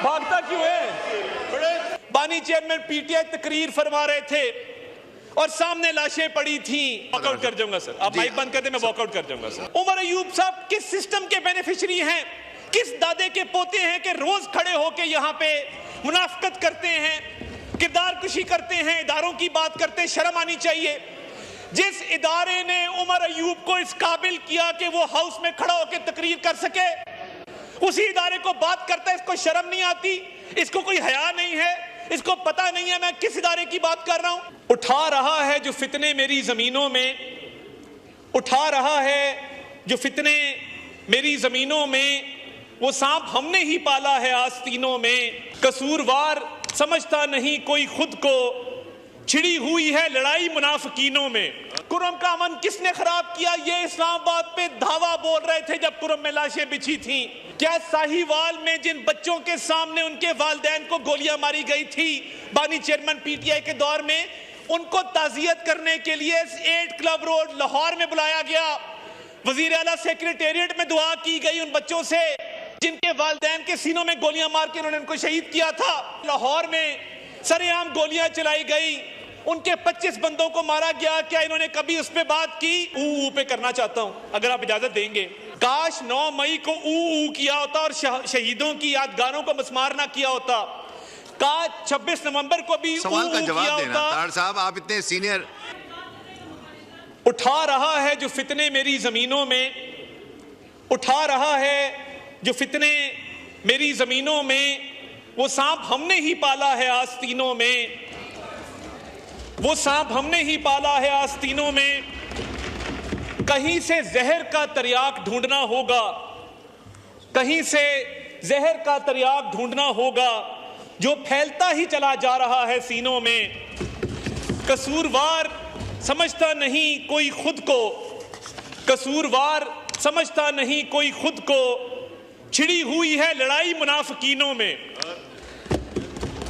भागता क्यों है? बानी चेयरमैन पीटीआई तकरीर फरमा रहे थे और सामने लाशें पड़ी थी। वॉकआउट कर जाऊंगा सर, आप माइक बंद कर दे, मैं वॉकआउट कर जाऊंगा सर। उमर अयूब साहब किस सिस्टम के बेनिफिशियरी हैं, किस दादे के पोते हैं कि रोज खड़े होके यहाँ पे मुनाफकत करते हैं, किरदार कुशी करते हैं, इदारों की बात करते हैं। शर्म आनी चाहिए। जिस इदारे ने उमर अयूब को इस काबिल किया कि वो हाउस में खड़ा होकर तकरीर कर सके, उसी इदारे को बात करता है। इसको शर्म नहीं आती, इसको कोई हया नहीं है, इसको पता नहीं है मैं किस इदारे की बात कर रहा हूं। उठा रहा है जो फितने मेरी जमीनों में, उठा रहा है जो फितने मेरी जमीनों में, वो सांप हमने ही पाला है आस्तीनों में। कसूरवार समझता नहीं कोई खुद को, छिड़ी हुई है लड़ाई मुनाफिकीनों में। कुरम का अमन किसने खराब किया, ये इस्लामाबाद पे धावा बोल रहे थे जब कुरम में लाशें बिछी थी। क्या साहिवाल में जिन बच्चों के सामने उनके वालिदैन को गोलियां मारी गई थी बानी चेयरमैन पीटीआई के दौर में, उनको ताजियत करने के लिए 8 क्लब रोड लाहौर में बुलाया गया। वजीर आला सेक्रेटेरिएट में दुआ की गई उन बच्चों से जिनके वालिदैन के सीनों में गोलियां मार के उन्होंने उनको शहीद किया था। लाहौर में सरेआम गोलियां चलाई गई, उनके 25 बंदों को मारा गया। क्या इन्होंने कभी उस पे बात की? ऊ पे करना चाहता हूं अगर आप इजाजत देंगे। काश 9 मई को ऊ किया होता और शहीदों की यादगारों को मस्मार ना किया होता। काश 26 नवंबर को भी सवाल का जवाब किया देना। होता। तार साहब, आप इतने सीनियर। उठा रहा है जो फितने मेरी जमीनों में, उठा रहा है जो फितने मेरी जमीनों में, वो सांप हमने ही पाला है आस्तीनों में, वो सांप हमने ही पाला है आस्तीनों में। कहीं से जहर का तरियाक ढूंढना होगा, कहीं से जहर का तरियाक ढूंढना होगा जो फैलता ही चला जा रहा है सीनों में। कसूरवार समझता नहीं कोई खुद को, कसूरवार समझता नहीं कोई खुद को, छिड़ी हुई है लड़ाई मुनाफिकीनों में।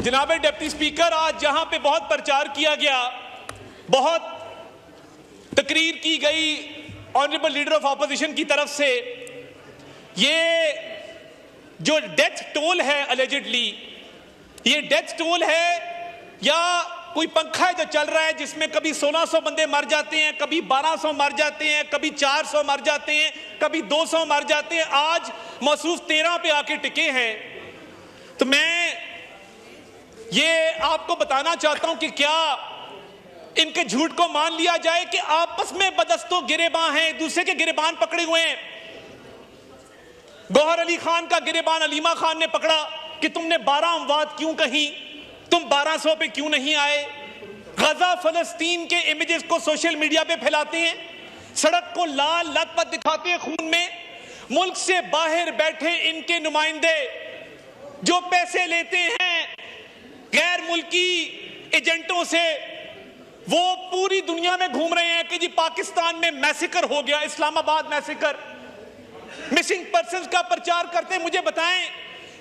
जनाब डिप्टी स्पीकर, आज जहां पे बहुत प्रचार किया गया, बहुत तकरीर की गई ऑनरेबल लीडर ऑफ ऑपोजिशन की तरफ से, ये जो डेथ टोल है अलेजिडली, ये डेथ टोल है या कोई पंखा है जो चल रहा है जिसमें कभी 1600 बंदे मर जाते हैं, कभी 1200 मर जाते हैं, कभी 400 मर जाते हैं, कभी 200 मर जाते हैं। आज मौसूफ 13 पे आके टिके हैं। तो मैं ये आपको बताना चाहता हूं कि क्या इनके झूठ को मान लिया जाए कि आपस में बदस्तों गिरेबान हैं, एक दूसरे के गिरेबान पकड़े हुए हैं। गौहर अली खान का गिरेबान अलीमा खान ने पकड़ा कि तुमने 12 अमवात क्यों कही, तुम 1200 पे क्यों नहीं आए। गजा फलस्तीन के इमेजेस को सोशल मीडिया पे फैलाते हैं, सड़क को लाल लथपथ दिखाते हैं खून में। मुल्क से बाहर बैठे इनके नुमाइंदे जो पैसे लेते हैं गैर मुल्की एजेंटों से, वो पूरी दुनिया में घूम रहे हैं कि जी पाकिस्तान में मैसेकर हो गया, इस्लामाबाद मैसेकर। मिसिंग पर्संस का प्रचार करते हैं। मुझे बताएं,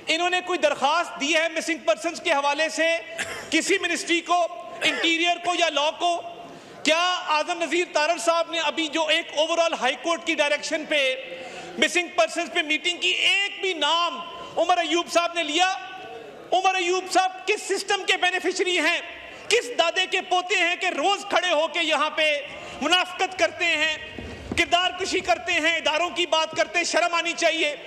इन्होंने कोई दरखास्त दी है मिसिंग पर्संस के हवाले से किसी मिनिस्ट्री को, इंटीरियर को या लॉ को? क्या आजम नजीर तारड़ साहब ने अभी जो एक ओवरऑल हाई कोर्ट की डायरेक्शन पे मिसिंग पर्संस पे मीटिंग की, एक भी नाम उमर अयूब साहब ने लिया? उमर अयूब साहब किस सिस्टम के बेनिफिशियरी हैं, किस दादे के पोते हैं कि रोज खड़े होके यहाँ पे मुनाफकत करते हैं, किरदार कुशी करते हैं, इदारों की बात करते हैं। शर्म आनी चाहिए।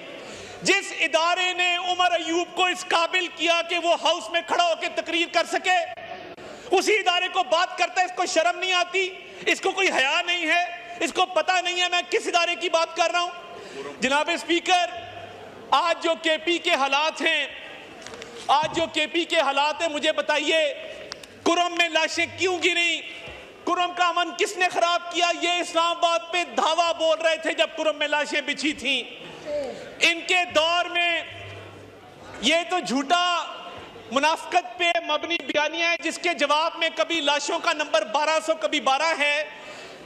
जिस इदारे ने उमर अयूब को इस काबिल किया कि वो हाउस में खड़ा होकर तकरीर कर सके, उसी इदारे को बात करता है। इसको शर्म नहीं आती, इसको कोई हया नहीं है, इसको पता नहीं है मैं किस इदारे की बात कर रहा हूं। जनाब स्पीकर, आज जो केपी के हालात हैं, आज जो केपी के हालात हैं, मुझे बताइए कुरम में लाशें क्यों गिरी, कुरम का अमन किसने खराब किया? ये इस्लामाबाद पे धावा बोल रहे थे जब कुरम में लाशें बिछी थी। इनके दौर में ये तो झूठा मुनाफकत पे मबनी बयानियां है जिसके जवाब में कभी लाशों का नंबर 1200 कभी 12 है।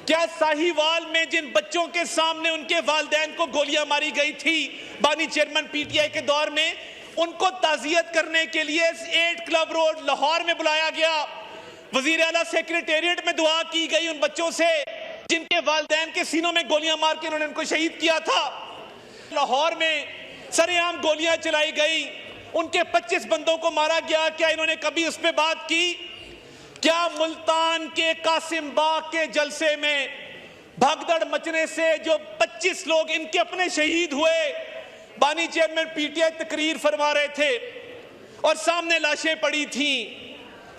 क्या साहिवाल में जिन बच्चों के सामने उनके वालिदैन को गोलियां मारी गई थी बानी चेयरमैन पीटीआई के दौर में, उनको ताजियत करने के लिए 8 क्लब रोड लाहौर में बुलाया गया। वजीर आला सेक्रेटेरिएट में दुआ की गई उन बच्चों से जिनके वालिदैन के सीनों में गोलियां मार के उन्होंने उनको शहीद किया था। लाहौर में सरेआम गोलियां चलाई गई, उनके 25 बंदों को मारा गया, क्या इन्होंने कभी उस पर बात की? क्या मुल्तान के कासिम बाग के जलसे में भगदड़ मचने से जो 25 लोग इनके अपने शहीद हुए, बानी चेयरमैन पीटीआई तकरीर फरमा रहे थे और सामने लाशें पड़ी थी,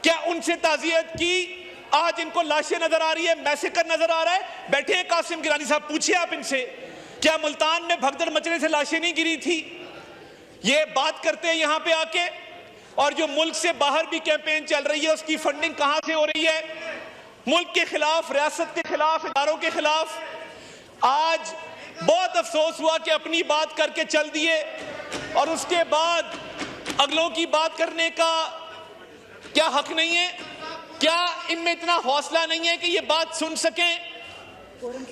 क्या उनसे ताजियत की? आज इनको लाशें नजर आ रही है, मैसेकर नजर आ रहा है। बैठे हैं कासिम गिलानी साहब, पूछिए आप इनसे, क्या मुल्तान में भगदड़ मचने से लाशें नहीं गिरी थी? ये बात करते हैं यहां पे आके। और जो मुल्क से बाहर भी कैंपेन चल रही है, उसकी फंडिंग कहां से हो रही है? मुल्क के खिलाफ, रियासत के खिलाफ, इदारों के खिलाफ। आज बहुत अफसोस हुआ कि अपनी बात करके चल दिए और उसके बाद अगलों की बात करने का क्या हक नहीं है? क्या इनमें इतना हौसला नहीं है कि ये बात सुन सकें?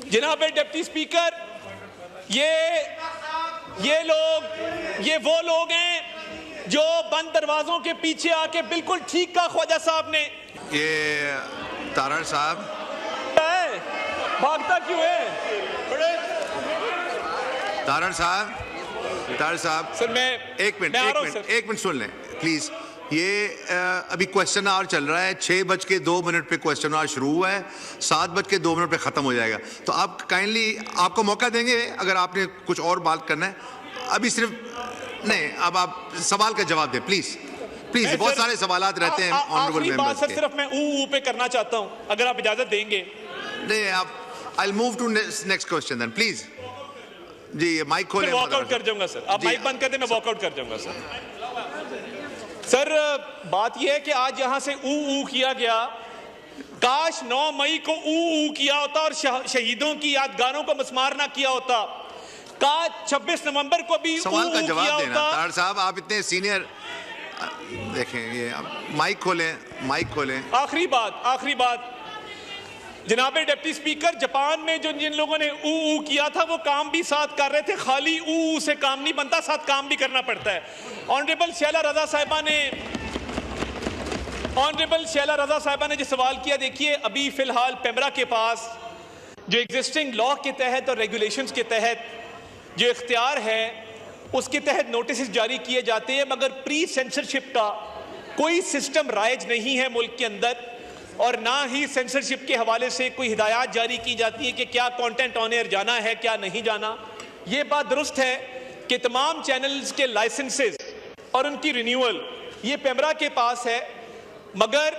जनाब डिप्टी स्पीकर, ये वो लोग हैं जो बंद दरवाजों के पीछे आके, बिल्कुल ठीक कहा ख्वाजा साहब ने। ये तारड़ साहब भागता क्यों है? तारड़ साहब सर मैं एक मिनट सुन लें प्लीज। ये अभी क्वेश्चन आवर चल रहा है, 6:02 पे क्वेश्चन आवर शुरू हुआ है, 7:02 पे खत्म हो जाएगा। तो आप काइंडली, आपको मौका देंगे अगर आपने कुछ और बात करना है। अभी सिर्फ नहीं, अब आप सवाल का जवाब दें प्लीज। बहुत सारे सवालात रहते हैं ऑनरेबल मेंबर्स के। सिर्फ मैं ऊ पे करना चाहता हूं, अगर आप इजाजत देंगे। नहीं, आप I will move to next question then please. जी माइक खोलें। वॉकआउट कर जाऊंगा सर, आप माइक बंद कर दें, मैं वॉकआउट कर जाऊंगा सर। सर बात यह है कि आज यहां से ऊ किया गया, काश 9 मई को ऊ किया होता और शहीदों की यादगारों को मस्मार ना किया होता। काश 26 नवंबर को भी सवाल का जवाब किया देना। होता। तारड़ साहब आप इतने सीनियर, देखें ये माइक खोलें। आखिरी बात जनाब डिप्टी स्पीकर, जापान में जो जिन लोगों ने ऊ किया था वो काम भी साथ कर रहे थे। खाली ऊ से काम नहीं बनता, साथ काम भी करना पड़ता है। ऑनरेबल शैला रजा साहिबा ने जो सवाल किया, देखिए अभी फिलहाल पेमरा के पास जो एग्जिस्टिंग लॉ के तहत और रेगुलेशंस के तहत जो इख्तियार है, उसके तहत नोटिस जारी किए जाते हैं, मगर प्री सेंसरशिप का कोई सिस्टम राइज नहीं है मुल्क के अंदर, और ना ही सेंसरशिप के हवाले से कोई हिदायत जारी की जाती है कि क्या कंटेंट ऑन एयर जाना है, क्या नहीं जाना। ये बात दुरुस्त है कि तमाम चैनल्स के लाइसेंसेस और उनकी रिन्यूअल ये पेमरा के पास है, मगर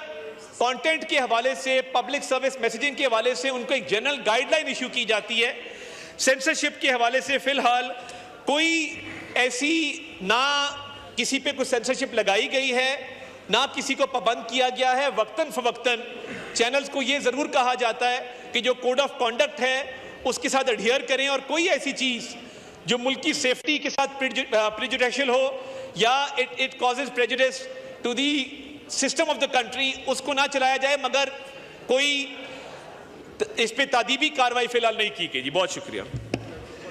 कंटेंट के हवाले से, पब्लिक सर्विस मैसेजिंग के हवाले से उनको एक जनरल गाइडलाइन इशू की जाती है। सेंसरशिप के हवाले से फिलहाल कोई ऐसी ना किसी पे कोई सेंसरशिप लगाई गई है, ना किसी को पाबंद किया गया है। वक्तन फवक्तन चैनल्स को ये जरूर कहा जाता है कि जो कोड ऑफ कॉन्डक्ट है उसके साथ अडहियर करें, और कोई ऐसी चीज जो मुल्क की सेफ्टी के साथ प्रेजुडिशियल हो या it causes prejudice to the system of the country, उसको ना चलाया जाए। मगर कोई इस पे तादीबी कार्रवाई फिलहाल नहीं की गई। जी बहुत शुक्रिया।